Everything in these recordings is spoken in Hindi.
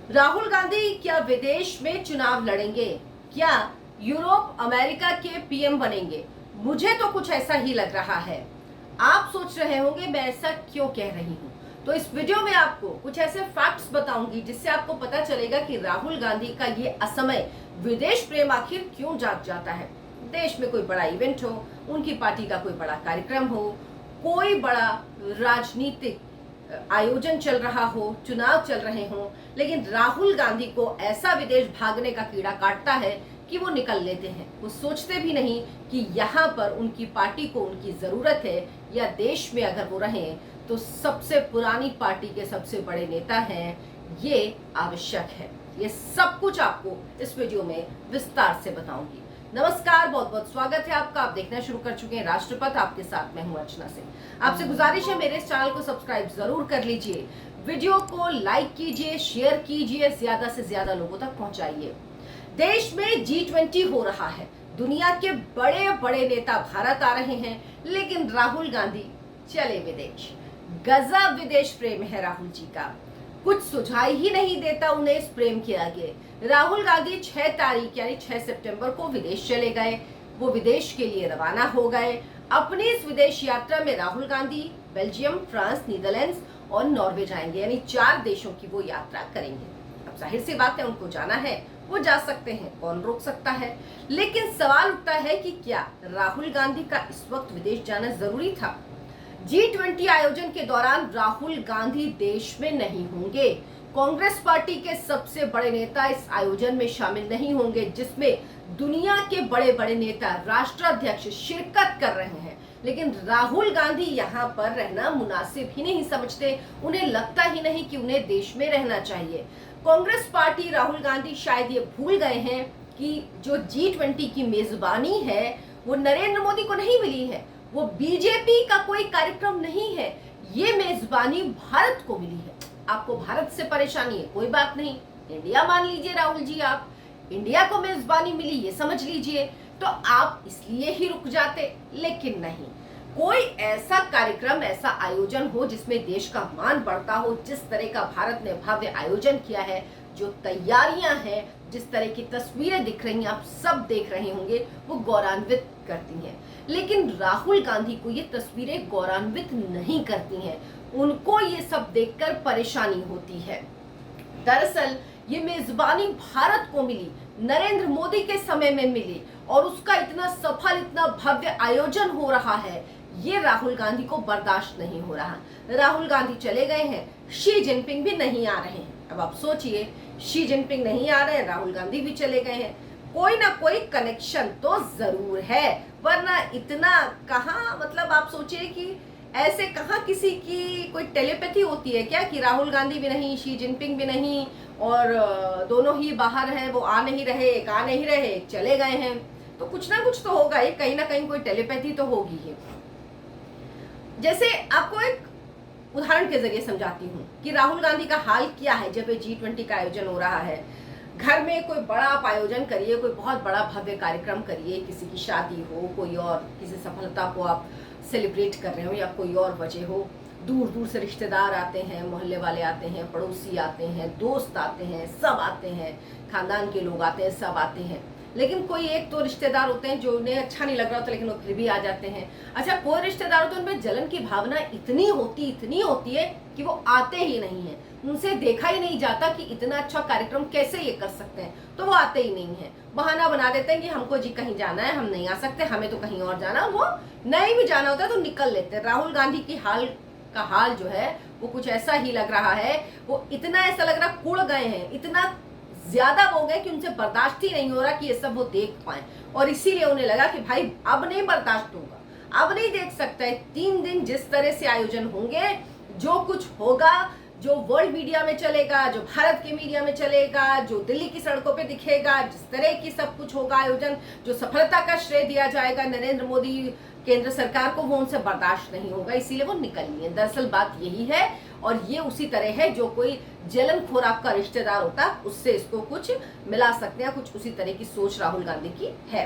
राहुल गांधी क्या विदेश में चुनाव लड़ेंगे? क्या यूरोप अमेरिका के पीएम बनेंगे? मुझे तो कुछ ऐसा ही लग रहा है। आप सोच रहे होंगे मैं ऐसा क्यों कह रही हूँ। तो इस वीडियो में आपको कुछ ऐसे फैक्ट्स बताऊंगी जिससे आपको पता चलेगा कि राहुल गांधी का ये असमय विदेश प्रेम आखिर क्यों जाग जाता है। देश में कोई बड़ा इवेंट हो, उनकी पार्टी का कोई बड़ा कार्यक्रम हो, कोई बड़ा राजनीतिक आयोजन चल रहा हो, चुनाव चल रहे हों, लेकिन राहुल गांधी को ऐसा विदेश भागने का कीड़ा काटता है कि वो निकल लेते हैं। वो सोचते भी नहीं कि यहाँ पर उनकी पार्टी को उनकी जरूरत है, या देश में अगर वो रहें तो सबसे पुरानी पार्टी के सबसे बड़े नेता हैं, ये आवश्यक है। ये सब कुछ आपको इस वीडियो में विस्तार से बताऊंगी। नमस्कार, बहुत बहुत स्वागत है आपका। आप देखना शुरू कर चुके हैं राष्ट्रपथ। आपके साथ मैं हूं अर्चना सिंह। आपसे गुजारिश है मेरे इस चैनल को सब्सक्राइब जरूर कर लीजिए, वीडियो को लाइक कीजिए, शेयर कीजिए, ज्यादा से ज्यादा लोगों तक पहुंचाइए। देश में G20 हो रहा है, दुनिया के बड़े बड़े नेता भारत आ रहे हैं, लेकिन राहुल गांधी चले विदेश। गजब विदेश प्रेम है राहुल जी का, कुछ सुझाई ही नहीं देता उन्हें इस प्रेम के आगे। राहुल गांधी 6 तारीख यानी 6 सितंबर को विदेश चले गए। वो विदेश के लिए रवाना हो गए। अपनी इस विदेश यात्रा में Rahul Gandhi Belgium, France, Netherlands और नॉर्वे जाएंगे, यानी 4 देशों की वो यात्रा करेंगे। अब जाहिर सी बात है, उनको जाना है, वो जा सकते हैं, कौन रोक सकता है। लेकिन सवाल उठता है कि क्या राहुल गांधी का इस वक्त विदेश जाना जरूरी था? G20 आयोजन के दौरान राहुल गांधी देश में नहीं होंगे। कांग्रेस पार्टी के सबसे बड़े नेता इस आयोजन में शामिल नहीं होंगे, जिसमें दुनिया के बड़े बड़े नेता, राष्ट्राध्यक्ष शिरकत कर रहे हैं। लेकिन राहुल गांधी यहाँ पर रहना मुनासिब ही नहीं समझते। उन्हें लगता ही नहीं कि उन्हें देश में रहना चाहिए। कांग्रेस पार्टी, राहुल गांधी शायद ये भूल गए हैं कि जो G20 की मेजबानी है वो नरेंद्र मोदी को नहीं मिली है, वो बीजेपी का कोई कार्यक्रम नहीं है, ये मेजबानी भारत को मिली है। आपको भारत से परेशानी है, कोई बात नहीं, इंडिया मान लीजिए राहुल जी, आप इंडिया को मेजबानी मिली ये समझ लीजिए, तो आप इसलिए ही रुक जाते। लेकिन नहीं, कोई ऐसा कार्यक्रम, ऐसा आयोजन हो जिसमें देश का मान बढ़ता हो। जिस तरह का भारत ने भव्य आयोजन किया है, जो तैयारियां हैं, जिस तरह की तस्वीरें दिख रही हैं, आप सब देख रहे होंगे, वो गौरवान्वित करती हैं। लेकिन राहुल गांधी को ये तस्वीरें गौरवान्वित नहीं करती हैं, उनको ये सब देखकर परेशानी होती है। दरअसल ये मेजबानी भारत को मिली, नरेंद्र मोदी के समय में मिली, और उसका इतना सफल, इतना भव्य आयोजन हो रहा है, ये राहुल गांधी को बर्दाश्त नहीं हो रहा। राहुल गांधी चले गए हैं, शी जिनपिंग भी नहीं आ रहे हैं। अब आप सोचिए, शी जिनपिंग नहीं आ रहे हैं, राहुल गांधी भी चले गए हैं, कोई ना कोई कनेक्शन तो जरूर है, वरना इतना कहाँ, मतलब आप सोचिए कि ऐसे कहाँ किसी की कोई टेलीपैथी होती है क्या कि राहुल गांधी भी नहीं, शी जिनपिंग भी नहीं, और दोनों ही बाहर हैं, वो आ नहीं रहे, एक आ नहीं रहे, एक चले गए हैं, तो कुछ ना कुछ तो होगा ही, कहीं ना कहीं कोई टेलीपैथी तो होगी ही। जैसे आपको एक उदाहरण के जरिए समझाती हूँ कि राहुल गांधी का हाल क्या है जब ये G20 का आयोजन हो रहा है। घर में कोई बड़ा आप आयोजन करिए, कोई बहुत बड़ा भव्य कार्यक्रम करिए, किसी की शादी हो, कोई और किसी सफलता को आप सेलिब्रेट कर रहे हो, या कोई और वजह हो, दूर दूर से रिश्तेदार आते हैं, मोहल्ले वाले आते हैं, पड़ोसी आते हैं, दोस्त आते हैं, सब आते हैं, खानदान के लोग आते हैं, सब आते हैं। लेकिन कोई एक तो रिश्तेदार होते हैं जो उन्हें अच्छा नहीं लग रहा होता, लेकिन वो फिर भी आ जाते हैं। अच्छा, कोई रिश्तेदार होते हैं उनमें जलन की भावना इतनी होती है कि वो आते ही नहीं है, उनसे देखा ही नहीं जाता कि इतना अच्छा कार्यक्रम कैसे ये कर सकते हैं, तो वो आते ही नहीं है। बहाना बना देते हैं कि हमको जी कहीं जाना है, हम नहीं आ सकते, हमें तो कहीं और जाना। वो नहीं भी जाना होता तो निकल लेते हैं। राहुल गांधी की हाल जो है वो कुछ ऐसा ही लग रहा है। वो इतना ऐसा लग रहा, कुड़ गए हैं, इतना ज्यादा हो गए कि उनसे बर्दाश्त ही नहीं हो रहा कि ये सब वो देख पाए, और इसीलिए उन्हें लगा कि भाई अब नहीं बर्दाश्त होगा, अब नहीं देख सकता है। 3 दिन जिस तरह से आयोजन होंगे, जो कुछ होगा, जो वर्ल्ड मीडिया में चलेगा, जो भारत के मीडिया में चलेगा, जो दिल्ली की सड़कों पे दिखेगा, जिस तरह की सब कुछ होगा आयोजन, जो सफलता का श्रेय दिया जाएगा नरेंद्र मोदी केंद्र सरकार को, वो उनसे बर्दाश्त नहीं होगा, इसीलिए वो निकल लिए। दरअसल बात यही है, और ये उसी तरह है जो कोई जलनखोर आपका रिश्तेदार होता है, उससे इसको कुछ मिला सकते हैं, कुछ उसी तरह की सोच राहुल गांधी की है।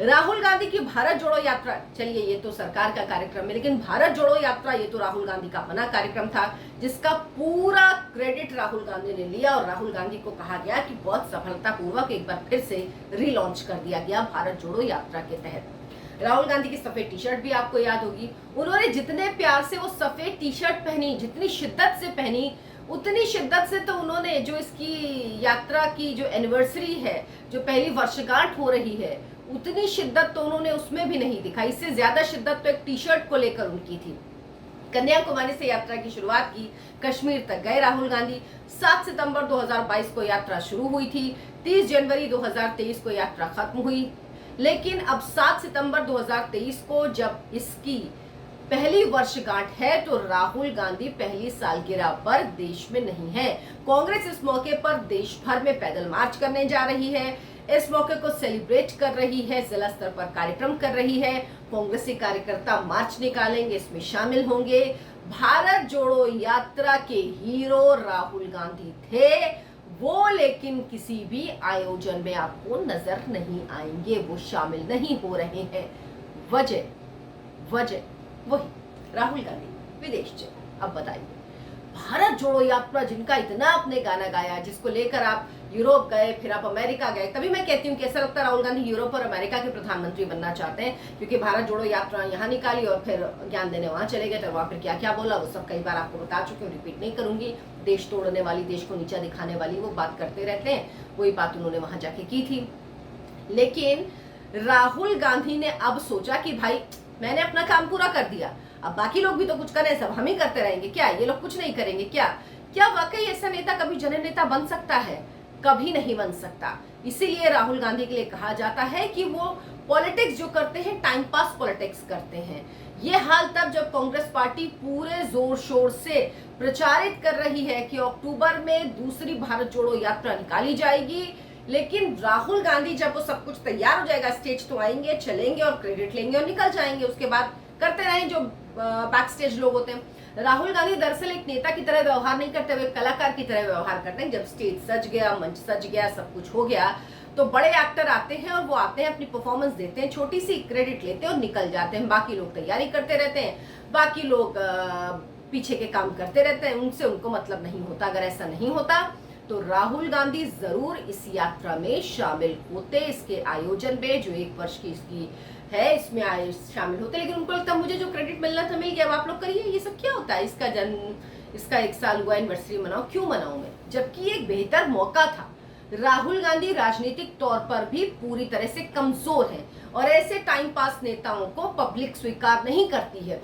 राहुल गांधी की भारत जोड़ो यात्रा, चलिए ये तो सरकार का कार्यक्रम है, लेकिन भारत जोड़ो यात्रा ये तो राहुल गांधी का अपना कार्यक्रम था, जिसका पूरा क्रेडिट राहुल गांधी ने लिया और राहुल गांधी को कहा गया कि बहुत सफलतापूर्वक एक बार फिर से रीलॉन्च कर दिया गया भारत जोड़ो यात्रा के तहत। राहुल गांधी की सफेद टी शर्ट भी आपको याद होगी, उन्होंने जितने प्यार से वो सफेद टी शर्ट पहनी, जितनी शिद्दत से पहनी, उतनी शिद्दत से तो उन्होंने जो इसकी यात्रा की जो एनिवर्सरी है, जो पहली वर्षगांठ हो रही है, उतनी शिद्दत तो उन्होंने उसमें भी नहीं दिखाई। इससे ज्यादा शिद्दत तो एक टी शर्ट को लेकर उनकी थी। कन्याकुमारी से यात्रा की शुरुआत की, कश्मीर तक गए राहुल गांधी। 7 सितंबर 2022 को यात्रा शुरू हुई थी, 30 जनवरी 2023 को यात्रा खत्म हुई। लेकिन अब 7 सितंबर 2023 को जब इसकी पहली वर्षगांठ है तो राहुल गांधी पहली सालगिरह पर देश में नहीं है। कांग्रेस इस मौके पर देश भर में पैदल मार्च करने जा रही है, इस मौके को सेलिब्रेट कर रही है, जिला स्तर पर कार्यक्रम कर रही है। कांग्रेसी कार्यकर्ता मार्च निकालेंगे, इसमें शामिल होंगे। भारत जोड़ो यात्रा के हीरो राहुल गांधी थे वो, लेकिन किसी भी आयोजन में आपको नजर नहीं आएंगे, वो शामिल नहीं हो रहे हैं। वजह वही राहुल गांधी विदेश चले। अब बताइए, भारत जोड़ो यात्रा जिनका इतना आपने गाना गाया, जिसको लेकर आप यूरोप गए, फिर आप अमेरिका गए, तभी मैं कहती हूँ कि ऐसा लगता है राहुल गांधी यूरोप और अमेरिका के प्रधानमंत्री बनना चाहते हैं, क्योंकि भारत जोड़ो यात्रा यहाँ निकाली और फिर ज्ञान देने वहां चले गए, तो वहां फिर क्या क्या बोला वो सब कई बार आपको बता चुके हूँ, रिपीट नहीं करूंगी। देश तोड़ने वाली, देश को नीचा दिखाने वाली वो बात करते रहते हैं, वही बात उन्होंने वहां जाके की थी। लेकिन राहुल गांधी ने अब सोचा कि भाई मैंने अपना काम पूरा कर दिया, अब बाकी लोग भी तो कुछ करें, सब हम ही करते रहेंगे क्या, ये लोग कुछ नहीं करेंगे क्या? क्या वाकई ऐसा नेता कभी जननेता बन सकता है? कभी नहीं बन सकता। इसीलिए राहुल गांधी के लिए कहा जाता है कि वो पॉलिटिक्स जो करते हैं, टाइम पास पॉलिटिक्स करते हैं। ये हाल तब जब कांग्रेस पार्टी पूरे जोर शोर से प्रचारित कर रही है कि अक्टूबर में दूसरी भारत जोड़ो यात्रा निकाली जाएगी, लेकिन राहुल गांधी जब वो सब कुछ तैयार हो जाएगा, स्टेज तो आएंगे, चलेंगे और क्रेडिट लेंगे और निकल जाएंगे। उसके बाद करते रहें जो बैक स्टेज लोग होते हैं। राहुल गांधी दरअसल एक नेता की तरह व्यवहार नहीं करते हुए कलाकार की तरह व्यवहार करते हैं। जब स्टेज सज गया, मंच सज गया, सब कुछ हो गया, तो बड़े एक्टर आते हैं और वो आते हैं, अपनी परफॉर्मेंस देते हैं, छोटी सी क्रेडिट लेते हैं और निकल जाते हैं। बाकी लोग तैयारी करते रहते हैं, बाकी लोग पीछे के काम करते रहते हैं, उनसे उनको मतलब नहीं होता। अगर ऐसा नहीं होता तो राहुल गांधी जरूर इस यात्रा में शामिल होते, इसके आयोजन में जो 1 वर्ष की इसकी है इसमें शामिल होते। लेकिन उनको लगता है मुझे जो क्रेडिट मिलना था मिल गया, अब आप लोग करिए, ये सब क्या होता है, इसका जन्म, इसका 1 साल हुआ, एनिवर्सरी मनाओ, क्यों मनाऊं मैं, जबकि एक बेहतर मौका था। राहुल गांधी राजनीतिक तौर पर भी पूरी तरह से कमजोर है और ऐसे टाइम पास नेताओं को पब्लिक स्वीकार नहीं करती है।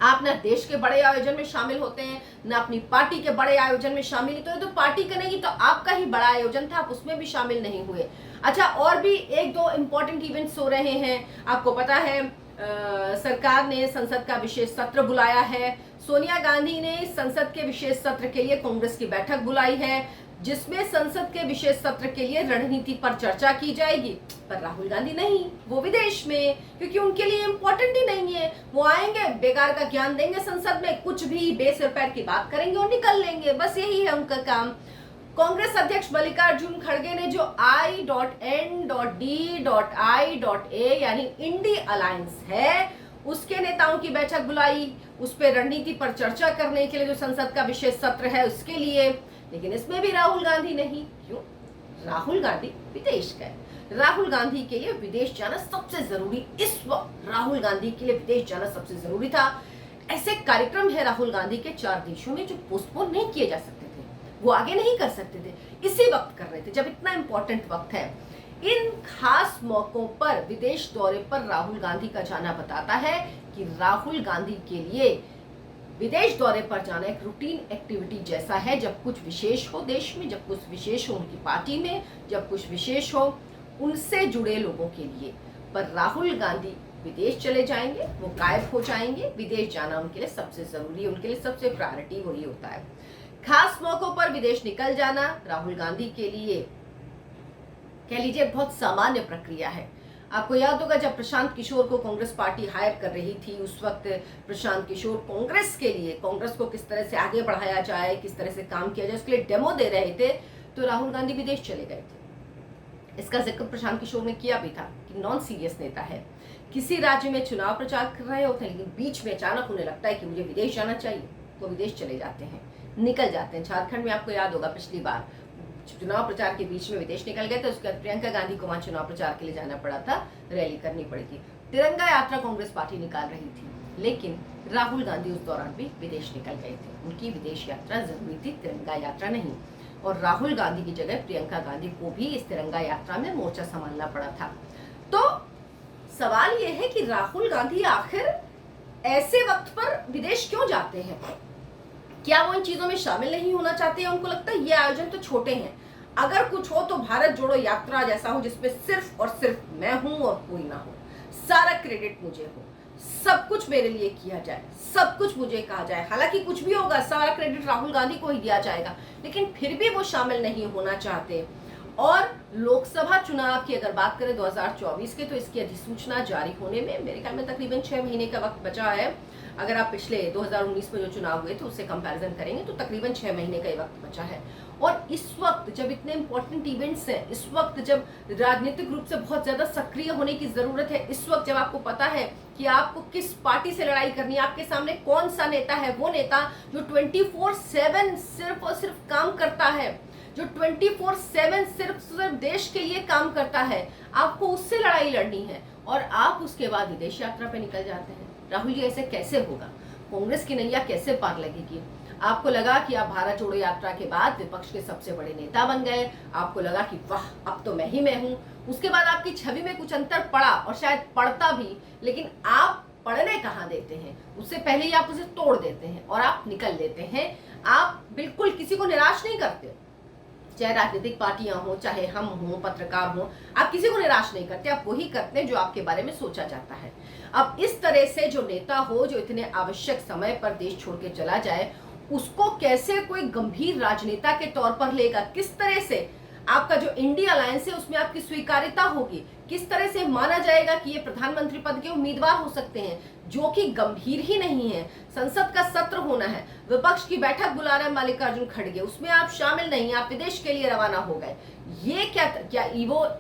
आप ना देश के बड़े आयोजन में शामिल होते हैं, ना अपनी पार्टी के बड़े आयोजन में शामिल, तो पार्टी का नहीं तो आपका ही बड़ा आयोजन था, आप उसमें भी शामिल नहीं हुए। अच्छा, और भी 1-2 इंपॉर्टेंट इवेंट्स हो रहे हैं, आपको पता है सरकार ने संसद का विशेष सत्र बुलाया है। सोनिया गांधी ने संसद के विशेष सत्र के लिए कांग्रेस की बैठक बुलाई है, जिसमें संसद के विशेष सत्र के लिए रणनीति पर चर्चा की जाएगी। पर राहुल गांधी नहीं, वो विदेश में, क्योंकि उनके लिए इंपॉर्टेंट ही नहीं है। वो आएंगे, बेकार का ज्ञान देंगे संसद में, कुछ भी बेसिर पैर की बात करेंगे और निकल लेंगे, बस यही है उनका काम। कांग्रेस अध्यक्ष मल्लिकार्जुन खड़गे ने जो I.N.D.I.A यानी इंडी अलायंस है, उसके नेताओं की बैठक बुलाई, उस पर रणनीति पर चर्चा करने के लिए, जो संसद का विशेष सत्र है उसके लिए। लेकिन इसमें भी राहुल गांधी नहीं। क्यों? राहुल गांधी विदेश गए। राहुल गांधी के लिए विदेश जाना सबसे जरूरी, इस वक्त राहुल गांधी के लिए विदेश जाना सबसे जरूरी था। ऐसे कार्यक्रम है राहुल गांधी के 4 देशों में जो पोस्टपोन नहीं किए जा सकते थे, वो आगे नहीं कर सकते थे, इसी वक्त कर रहे थे जब इतना इंपॉर्टेंट वक्त है। इन खास मौकों पर विदेश दौरे पर राहुल गांधी का जाना बताता है कि राहुल गांधी के लिए विदेश दौरे पर जाना एक रूटीन एक्टिविटी जैसा है। जब कुछ विशेष हो देश में, जब कुछ विशेष हो उनकी पार्टी में, जब कुछ विशेष हो उनसे जुड़े लोगों के लिए। पर राहुल गांधी विदेश चले जाएंगे, वो गायब हो जाएंगे। विदेश जाना उनके लिए सबसे जरूरी है, उनके लिए सबसे प्रायोरिटी वही होता है। खास मौकों पर विदेश निकल जाना राहुल गांधी के लिए कह लीजिए बहुत सामान्य प्रक्रिया है। आपको याद होगा जब प्रशांत किशोर को कांग्रेस पार्टी हायर कर रही थी, उस वक्त प्रशांत किशोर कांग्रेस के लिए, कांग्रेस को किस तरह से आगे बढ़ाया जाए, किस तरह से काम किया जाए, उसके लिए डेमो दे रहे थे, तो राहुल गांधी विदेश चले गए थे। इसका जिक्र प्रशांत किशोर ने किया भी था कि नॉन सीरियस नेता है। किसी राज्य में चुनाव प्रचार कर रहे होते हैं, लेकिन बीच में अचानक उन्हें लगता है कि मुझे विदेश जाना चाहिए, तो विदेश चले जाते हैं, निकल जाते हैं। झारखंड में आपको याद होगा पिछली बार चुनाव प्रचार के बीच में विदेश निकल गए थे, उसके बाद प्रियंका गांधी को वहां चुनाव प्रचार के लिए जाना पड़ा था, रैली करनी पड़ी थी। तिरंगा यात्रा कांग्रेस पार्टी निकाल रही थी, लेकिन राहुल गांधी उस दौरान भी विदेश निकल गए थे। उनकी विदेश यात्रा जरूरी थी, तिरंगा यात्रा नहीं। और राहुल गांधी की जगह प्रियंका गांधी को भी इस तिरंगा यात्रा में मोर्चा संभालना पड़ा था। तो सवाल यह है कि राहुल गांधी आखिर ऐसे वक्त पर विदेश क्यों जाते हैं? क्या वो इन चीजों में शामिल नहीं होना चाहते हैं? उनको लगता है ये आयोजन तो छोटे हैं, अगर कुछ हो तो भारत जोड़ो यात्रा जैसा हो, जिसमें सिर्फ और सिर्फ मैं हूं और कोई ना हो, सारा क्रेडिट मुझे हो, सब कुछ मेरे लिए किया जाए, सब कुछ मुझे कहा जाए। हालांकि कुछ भी होगा सारा क्रेडिट राहुल गांधी को ही दिया जाएगा, लेकिन फिर भी वो शामिल नहीं होना चाहते। और लोकसभा चुनाव की अगर बात करें 2024 के, तो इसकी अधिसूचना जारी होने में मेरे ख्याल में तकरीबन 6 महीने का वक्त बचा है। अगर आप पिछले 2019 में जो चुनाव हुए थे उससे कंपैरिजन करेंगे तो तकरीबन 6 महीने का ही वक्त बचा है। और इस वक्त जब इतने इंपॉर्टेंट इवेंट्स हैं, इस वक्त जब राजनीतिक रूप से बहुत ज्यादा सक्रिय होने की जरूरत है, इस वक्त जब आपको पता है कि आपको किस पार्टी से लड़ाई करनी है, आपके सामने कौन सा नेता है, वो नेता जो 24/7 सिर्फ और सिर्फ काम करता है, जो 24/7 सिर्फ देश के लिए काम करता है, आपको उससे लड़ाई लड़नी है और आप उसके बाद विदेश यात्रा पे निकल जाते हैं। राहुल जी ऐसे कैसे होगा? कांग्रेस की नैया कैसे पार लगेगी? आपको लगा कि आप भारत जोड़ो यात्रा के बाद विपक्ष के सबसे बड़े नेता बन गए, आपको लगा कि वाह अब तो मैं ही मैं हूं। उसके बाद आपकी छवि में कुछ अंतर पड़ा और शायद पड़ता भी, लेकिन आप पढ़ने कहाँ देते हैं? उससे पहले ही आप उसे तोड़ देते हैं और आप निकल लेते हैं। आप बिल्कुल किसी को निराश नहीं करते, चाहे राजनीतिक पार्टियां हो, चाहे हम हो, पत्रकार हो, आप किसी को निराश नहीं करते। आप वही करते हैं जो आपके बारे में सोचा जाता है। अब इस तरह से जो नेता हो जो इतने आवश्यक समय पर देश छोड़ के चला जाए, उसको कैसे कोई गंभीर राजनेता के तौर पर लेगा? किस तरह से आपका जो इंडिया अलायंस है उसमें आपकी स्वीकार्यता होगी? किस तरह से माना जाएगा कि ये प्रधानमंत्री पद के उम्मीदवार हो सकते हैं, जो कि गंभीर ही नहीं है? संसद का सत्र होना है, विपक्ष की बैठक बुला रहे हैं मल्लिकार्जुन खड़गे, उसमें आप शामिल नहीं, आप विदेश के लिए रवाना हो गए। ये क्या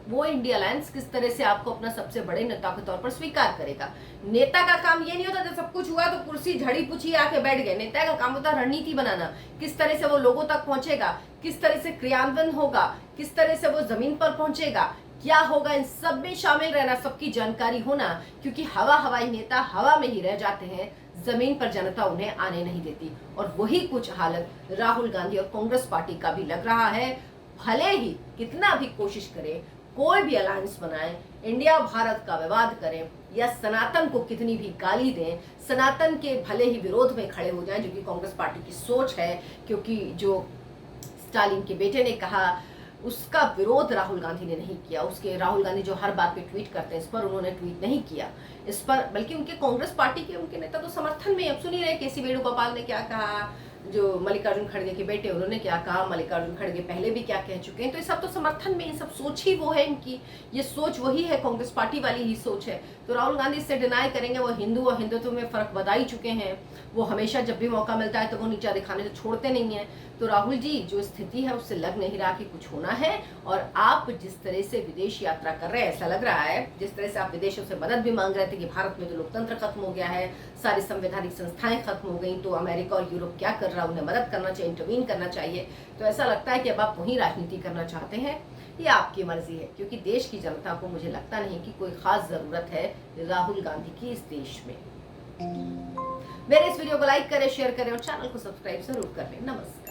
वो इंडिया अलायंस किस तरह से आपको अपना सबसे बड़े नेता के तौर पर स्वीकार करेगा? नेता का काम ये नहीं होता जब सब कुछ हुआ तो कुर्सी झड़ी पुछी आके बैठ गए। नेता का काम होता रणनीति बनाना, किस तरह से वो लोगों तक पहुंचेगा, किस तरह से क्रियान्वयन होगा, किस तरह से वो जमीन पर पहुंचेगा, क्या होगा, इन सब में शामिल रहना, सबकी जानकारी होना। क्योंकि हवाई नेता हवा में ही रह जाते हैं, जमीन पर जनता उन्हें आने नहीं देती। और वही कुछ हालत राहुल गांधी और कांग्रेस पार्टी का भी लग रहा है। भले ही कितना भी कोशिश करें, कोई भी अलायंस बनाए, इंडिया भारत का विवाद करें या सनातन को कितनी भी गाली दें, सनातन के भले ही विरोध में खड़े हो जाएं, जो कि कांग्रेस पार्टी की सोच है। क्योंकि जो स्टालिन के बेटे ने कहा उसका विरोध राहुल गांधी ने नहीं किया। उसके राहुल गांधी जो हर बात पे ट्वीट करते हैं, इस पर उन्होंने ट्वीट नहीं किया इस पर, बल्कि उनके कांग्रेस पार्टी के उनके नेता तो समर्थन में। अब सुनिए रहे केसी वेणुगोपाल ने क्या कहा, जो मल्लिकार्जुन खड़गे के बेटे उन्होंने क्या कहा, मल्लिकार्जुन खड़गे पहले भी क्या कह चुके हैं। तो ये सब तो समर्थन में, ये सब सोच ही वो है इनकी, ये सोच वही है, कांग्रेस पार्टी वाली ही सोच है। तो राहुल गांधी इससे डिनाई करेंगे, वो हिंदू और हिंदुत्व में फर्क बता ही चुके हैं। वो हमेशा जब भी मौका मिलता है तो वो नीचा दिखाने से छोड़ते नहीं है। तो राहुल जी जो स्थिति है उससे लग नहीं रहा कि कुछ होना है। और आप जिस तरह से विदेश यात्रा कर रहे हैं, ऐसा लग रहा है जिस तरह से आप विदेशों से मदद भी मांग रहे थे कि भारत में तो लोकतंत्र खत्म हो गया है, सारी संवैधानिक संस्थाएं खत्म हो गई, तो अमेरिका और यूरोप क्या कर रहा है, उन्हें मदद करना चाहिए, इंटरवीन करना चाहिए। तो ऐसा लगता है कि अब आप वही राजनीति करना चाहते हैं। ये आपकी मर्जी है, क्योंकि देश की जनता को मुझे लगता नहीं कि कोई खास जरूरत है राहुल गांधी की इस देश में। मेरे इस वीडियो को लाइक करें, शेयर करें और चैनल को सब्सक्राइब जरूर कर लें। नमस्कार।